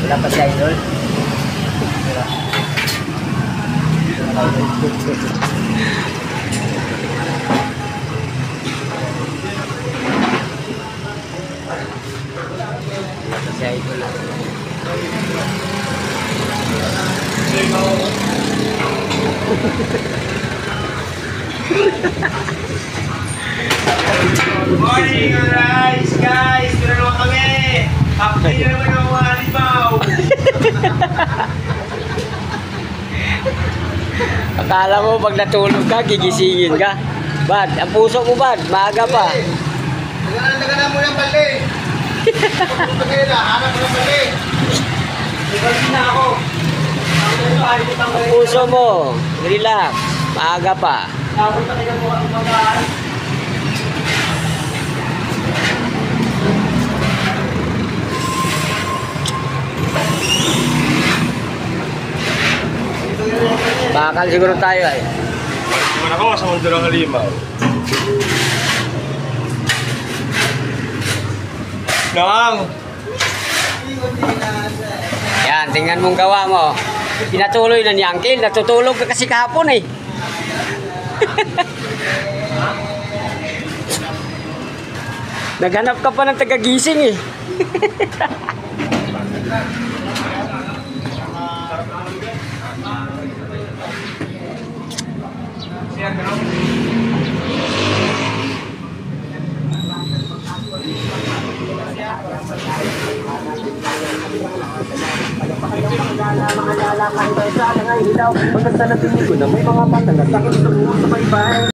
Wala pa si Idol. Si Idol. Morning, guys! Guys, ito na naman kami! Update na naman ang mga halimaw! Akala mo pag natulog ka, gigisingin ka. Bad, ang puso mo bad, maaga pa. Taga mo yung bali! Punta kayo na, hanap mo yung bali! Ibalik na ako! Ang puso mo, relax, maaga pa. Napunta kayo mo ang mga... Bakal siguro tayo ay. Naman ako sa mundo ng halimaw. Nang! Yan, tingnan mong gawa mo. Pinatuloy na ni Uncle, natutulog ka kasi kahapon eh. Naghanap ka pa ng tagagising eh. Mga lalaki sa alang ay hilaw. Pagkasalating ko na may mga batang at sakit sa buong sa baybay.